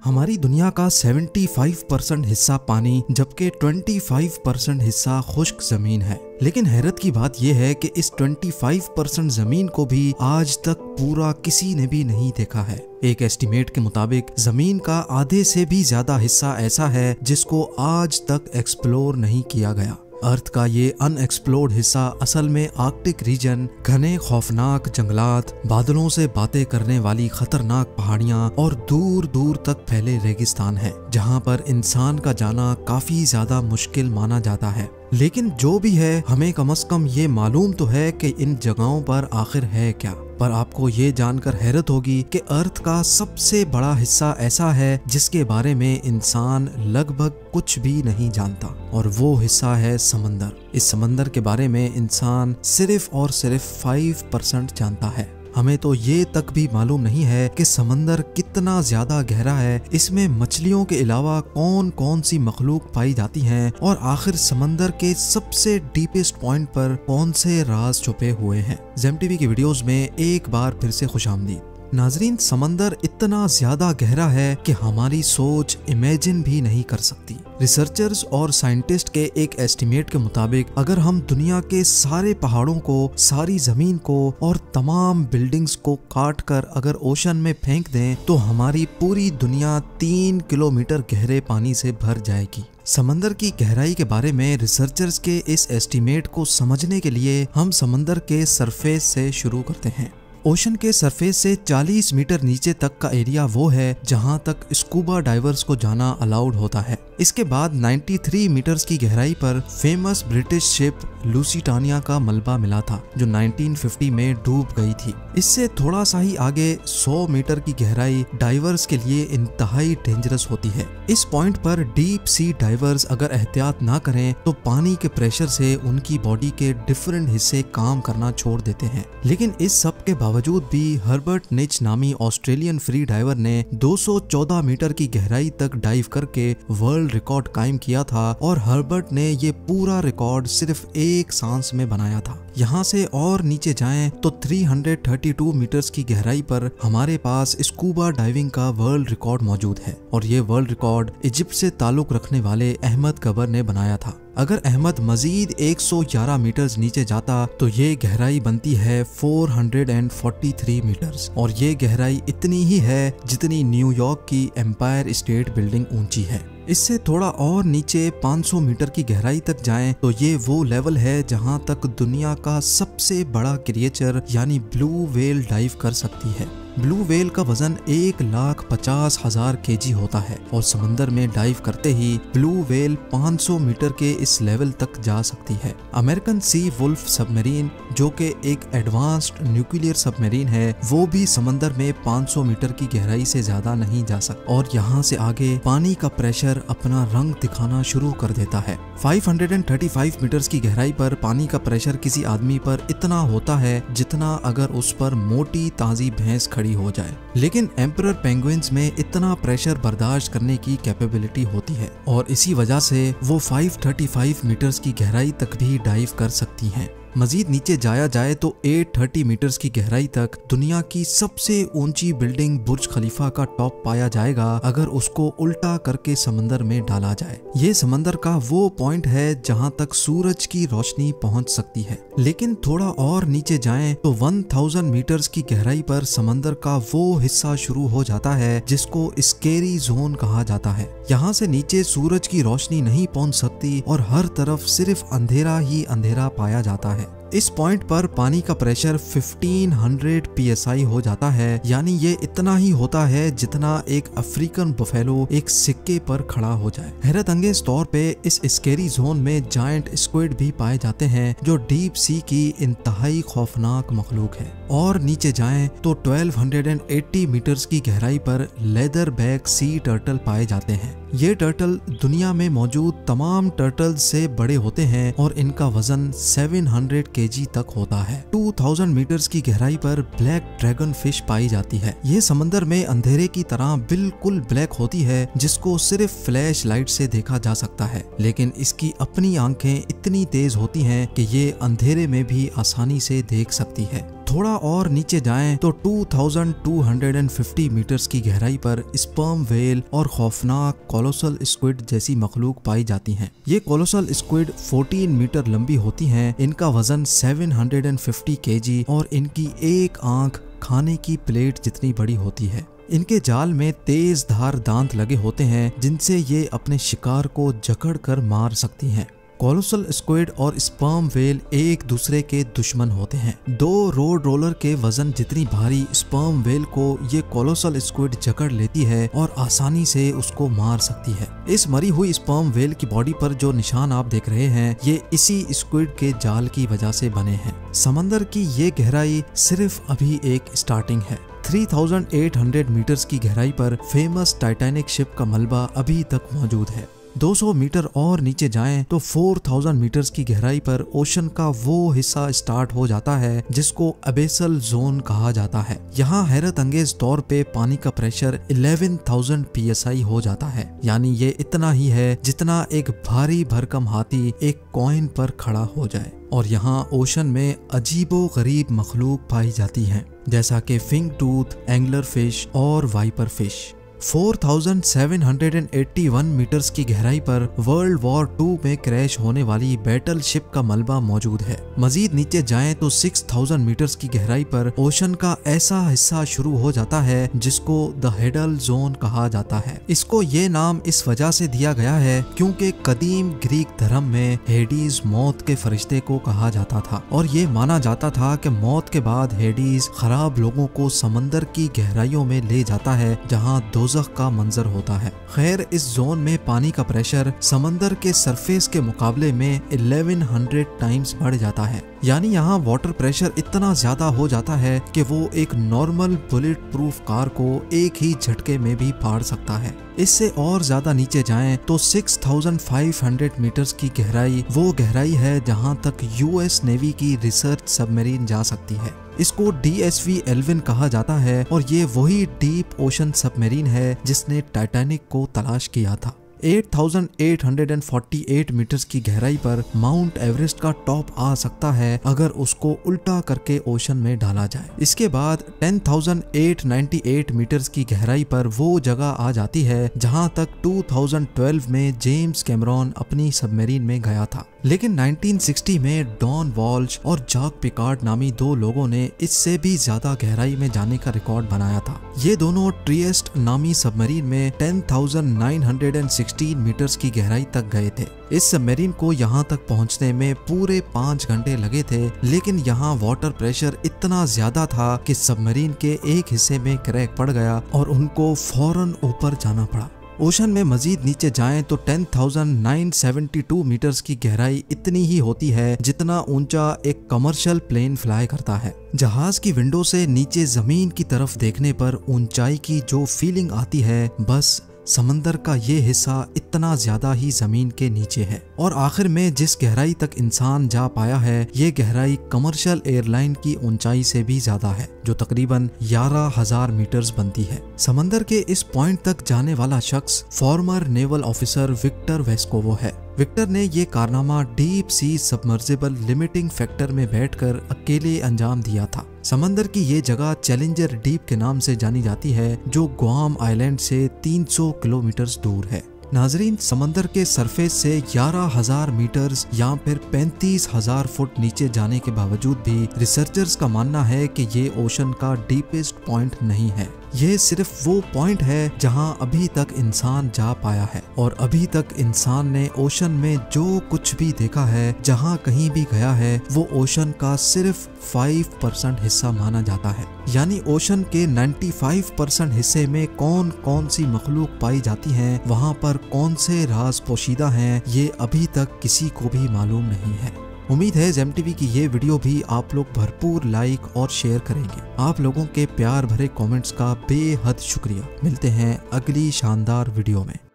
हमारी दुनिया का 75% हिस्सा पानी जबकि 25% हिस्सा खुश्क जमीन है। लेकिन हैरत की बात यह है कि इस 25% जमीन को भी आज तक पूरा किसी ने भी नहीं देखा है। एक एस्टिमेट के मुताबिक जमीन का आधे से भी ज्यादा हिस्सा ऐसा है जिसको आज तक एक्सप्लोर नहीं किया गया। अर्थ का ये अनएक्सप्लोर्ड हिस्सा असल में आर्कटिक रीजन, घने खौफनाक जंगलात, बादलों से बातें करने वाली खतरनाक पहाड़ियां और दूर दूर तक फैले रेगिस्तान है, जहां पर इंसान का जाना काफी ज्यादा मुश्किल माना जाता है। लेकिन जो भी है, हमें कम से कम ये मालूम तो है कि इन जगहों पर आखिर है क्या। पर आपको ये जानकर हैरत होगी कि अर्थ का सबसे बड़ा हिस्सा ऐसा है जिसके बारे में इंसान लगभग कुछ भी नहीं जानता, और वो हिस्सा है समंदर। इस समंदर के बारे में इंसान सिर्फ और सिर्फ 5% जानता है। हमें तो ये तक भी मालूम नहीं है कि समंदर कितना ज्यादा गहरा है, इसमें मछलियों के अलावा कौन कौन सी मखलूक पाई जाती हैं, और आखिर समंदर के सबसे डीपेस्ट पॉइंट पर कौन से राज छुपे हुए हैं। जेम टीवी की वीडियोस में एक बार फिर से खुशामदीद। नाजरीन, समंदर इतना ज्यादा गहरा है कि हमारी सोच इमेजिन भी नहीं कर सकती। रिसर्चर्स और साइंटिस्ट के एक एस्टिमेट के मुताबिक अगर हम दुनिया के सारे पहाड़ों को, सारी जमीन को और तमाम बिल्डिंग्स को काट कर अगर ओशन में फेंक दें तो हमारी पूरी दुनिया 3 किलोमीटर गहरे पानी से भर जाएगी। समंदर की गहराई के बारे में रिसर्चर्स के इस एस्टिमेट को समझने के लिए हम समंदर के सरफेस से शुरू करते हैं। ओशन के सरफेस से 40 मीटर नीचे तक का एरिया वो है जहां तक स्कूबा डाइवर्स को जाना अलाउड होता है। इसके बाद 93 मीटर्स की गहराई पर फेमस ब्रिटिश शिप लूसिटानिया का मलबा मिला था, जो 1950 में डूब गई थी। इससे थोड़ा सा ही आगे 100 मीटर की गहराई डाइवर्स के लिए इंतहाई डेंजरस होती है। इस पॉइंट पर डीप सी डाइवर्स अगर एहतियात ना करें तो पानी के प्रेशर से उनकी बॉडी के डिफरेंट हिस्से काम करना छोड़ देते हैं। लेकिन इस सब के बावजूद भी हर्बर्ट निच नामी ऑस्ट्रेलियन फ्री डाइवर ने 214 मीटर की गहराई तक डाइव करके वर्ल्ड रिकॉर्ड कायम किया था, और हर्बर्ट ने ये पूरा रिकॉर्ड सिर्फ एक सांस में बनाया था। यहाँ से और नीचे जाएं तो 332 मीटर्स की गहराई पर हमारे पास स्कूबा डाइविंग का वर्ल्ड रिकॉर्ड मौजूद है, और ये वर्ल्ड रिकॉर्ड इजिप्ट से ताल्लुक रखने वाले अहमद कबर ने बनाया था। अगर अहमद मजीद 111 मीटर्स नीचे जाता तो ये गहराई बनती है 443 मीटर्स, और ये गहराई इतनी ही है जितनी न्यूयॉर्क की एम्पायर स्टेट बिल्डिंग ऊंची है। इससे थोड़ा और नीचे 500 मीटर की गहराई तक जाएं तो ये वो लेवल है जहां तक दुनिया का सबसे बड़ा क्रिएचर यानी ब्लू व्हेल डाइव कर सकती है। ब्लू व्हेल का वजन 1,50,000 kg होता है, और समंदर में डाइव करते ही ब्लू व्हेल 500 मीटर के इस लेवल तक जा सकती है। अमेरिकन सी वुल्फ सबमरीन, जो कि एक एडवांस्ड न्यूक्लियर सबमरीन है, वो भी समंदर में 500 मीटर की गहराई से ज्यादा नहीं जा सकता, और यहाँ से आगे पानी का प्रेशर अपना रंग दिखाना शुरू कर देता है। 535 मीटर्स की गहराई पर पानी का प्रेशर किसी आदमी पर इतना होता है जितना अगर उस पर मोटी ताजी भैंस खड़ी हो जाए। लेकिन एम्परर पेंगुइन्स में इतना प्रेशर बर्दाश्त करने की कैपेबिलिटी होती है, और इसी वजह से वो 535 मीटर्स की गहराई तक भी डाइव कर सकती हैं। मजीद नीचे जाया जाए तो 830 मीटर्स की गहराई तक दुनिया की सबसे ऊंची बिल्डिंग बुर्ज खलीफा का टॉप पाया जाएगा अगर उसको उल्टा करके समंदर में डाला जाए। ये समंदर का वो पॉइंट है जहां तक सूरज की रोशनी पहुंच सकती है। लेकिन थोड़ा और नीचे जाएं तो 1000 मीटर्स की गहराई पर समंदर का वो हिस्सा शुरू हो जाता है जिसको स्केरी जोन कहा जाता है। यहाँ से नीचे सूरज की रोशनी नहीं पहुंच सकती और हर तरफ सिर्फ अंधेरा ही अंधेरा पाया जाता है। इस पॉइंट पर पानी का प्रेशर 1500 psi हो जाता है, यानी ये इतना ही होता है जितना एक अफ्रीकन बफेलो एक सिक्के पर खड़ा हो जाए। हैरत अंगेज तौर पे इस स्केरी जोन में जायंट स्क्विड भी पाए जाते हैं, जो डीप सी की इंतहाई खौफनाक मखलूक है। और नीचे जाएं तो 1280 मीटर्स की गहराई पर लेदर बैक सी टर्टल पाए जाते हैं। ये टर्टल दुनिया में मौजूद तमाम टर्टल से बड़े होते हैं और इनका वजन 700 kg तक होता है। 2000 मीटर्स की गहराई पर ब्लैक ड्रैगन फिश पाई जाती है। ये समंदर में अंधेरे की तरह बिल्कुल ब्लैक होती है, जिसको सिर्फ फ्लैश लाइट से देखा जा सकता है, लेकिन इसकी अपनी आंखें इतनी तेज होती हैं कि ये अंधेरे में भी आसानी से देख सकती है। थोड़ा और नीचे जाएं तो 2250 मीटर्स की गहराई पर स्पर्म व्हेल और खौफनाक कोलोसल स्क्विड जैसी मखलूक पाई जाती हैं। ये कोलोसल स्क्विड 14 मीटर लंबी होती हैं, इनका वजन 750 केजी और इनकी एक आंख खाने की प्लेट जितनी बड़ी होती है। इनके जाल में तेज धार दांत लगे होते हैं जिनसे ये अपने शिकार को जकड़ कर मार सकती हैं। कोलोसल स्क्विड और स्पर्म व्हेल एक दूसरे के दुश्मन होते हैं। 2 रोड रोलर के वजन जितनी भारी स्पर्म व्हेल को ये कोलोसल स्क्विड जकड़ लेती है और आसानी से उसको मार सकती है। इस मरी हुई स्पर्म व्हेल की बॉडी पर जो निशान आप देख रहे हैं ये इसी स्क्विड के जाल की वजह से बने हैं। समंदर की ये गहराई सिर्फ अभी एक स्टार्टिंग है। 3800 मीटर्स की गहराई पर फेमस टाइटैनिक शिप का मलबा अभी तक मौजूद है। 200 मीटर और नीचे जाएं तो 4000 मीटर्स की गहराई पर ओशन का वो हिस्सा स्टार्ट हो जाता है जिसको अबेसल जोन कहा जाता है। यहाँ हैरत अंगेज तौर पे पानी का प्रेशर 11,000 PSI हो जाता है, यानी ये इतना ही है जितना एक भारी भरकम हाथी एक कॉइन पर खड़ा हो जाए। और यहाँ ओशन में अजीबो गरीब मखलूक पाई जाती हैं, जैसा कि फिंग टूथ, एंगलर फिश और वाइपर फिश। 4781 मीटर्स की गहराई पर वर्ल्ड वॉर 2 में क्रैश होने वाली बैटल शिप का मलबा मौजूद है। मजीद नीचे जाएं तो 6000 मीटर्स की गहराई पर ओशन का ऐसा हिस्सा शुरू हो जाता है जिसको द हेडल जोन कहा जाता है। इसको ये नाम इस वजह से दिया गया है क्योंकि कदीम ग्रीक धर्म में हेडीज मौत के फरिश्ते को कहा जाता था और ये माना जाता था कि मौत के बाद हेडीज खराब लोगों को समंदर की गहराइयों में ले जाता है जहाँ का मंजर होता है। खैर, इस जोन में पानी का प्रेशर समंदर के सरफेस के मुकाबले में 1100 टाइम्स बढ़ जाता है, यानी यहाँ वाटर प्रेशर इतना ज्यादा हो जाता है कि वो एक नॉर्मल बुलेट प्रूफ कार को एक ही झटके में भी फाड़ सकता है। इससे और ज्यादा नीचे जाएं तो 6500 मीटर्स की गहराई वो गहराई है जहाँ तक US नेवी की रिसर्च सबमरीन जा सकती है। इसको DSV एल्विन कहा जाता है और ये वही डीप ओशन सबमरीन है जिसने टाइटैनिक को तलाश किया था। 8848 मीटर्स की गहराई पर माउंट एवरेस्ट का टॉप आ सकता है अगर उसको उल्टा करके ओशन में डाला जाए। इसके बाद 10,898 मीटर्स की गहराई पर वो जगह आ जाती है जहां तक 2012 में जेम्स कैमरॉन अपनी सबमरीन में गया था, लेकिन 1960 में डॉन वॉल्श और जाक पिकार्ड नामी 2 लोगों ने इससे भी ज्यादा गहराई में जाने का रिकॉर्ड बनाया था। ये दोनों ट्रिएस्ट नामी सबमरीन में 10,916 मीटर्स की गहराई तक गए थे। इस सबमरीन को यहाँ तक पहुँचने में पूरे 5 घंटे लगे थे, लेकिन यहाँ वाटर प्रेशर इतना ज्यादा था कि सबमरीन के एक हिस्से में क्रैक पड़ गया और उनको फौरन ऊपर जाना पड़ा। ओशन में मजीद नीचे जाएं तो 10,972 मीटर्स की गहराई इतनी ही होती है जितना ऊंचा एक कमर्शियल प्लेन फ्लाई करता है। जहाज की विंडो से नीचे जमीन की तरफ देखने पर ऊंचाई की जो फीलिंग आती है, बस समंदर का ये हिस्सा इतना ज्यादा ही जमीन के नीचे है। और आखिर में जिस गहराई तक इंसान जा पाया है, ये गहराई कमर्शियल एयरलाइन की ऊंचाई से भी ज्यादा है, जो तकरीबन 11,000 मीटर्स बनती है। समंदर के इस पॉइंट तक जाने वाला शख्स former naval officer Victor Vescovo है। विक्टर ने ये कारनामा deep sea submersible limiting factor में बैठकर अकेले अंजाम दिया था। समंदर की ये जगह चैलेंजर डीप के नाम से जानी जाती है, जो ग्वाम आइलैंड से 300 किलोमीटर दूर है। नाजरीन, समंदर के सरफेस से 11,000 मीटर्स या फिर 35,000 फुट नीचे जाने के बावजूद भी रिसर्चर्स का मानना है कि ये ओशन का डीपेस्ट पॉइंट नहीं है। ये सिर्फ वो पॉइंट है जहां अभी तक इंसान जा पाया है, और अभी तक इंसान ने ओशन में जो कुछ भी देखा है, जहां कहीं भी गया है, वो ओशन का सिर्फ 5% हिस्सा माना जाता है। यानी ओशन के 95% हिस्से में कौन कौन सी मखलूक पाई जाती हैं, वहां पर कौन से राज पोशीदा हैं, ये अभी तक किसी को भी मालूम नहीं है। उम्मीद है ZEM-TV की ये वीडियो भी आप लोग भरपूर लाइक और शेयर करेंगे। आप लोगों के प्यार भरे कमेंट्स का बेहद शुक्रिया। मिलते हैं अगली शानदार वीडियो में।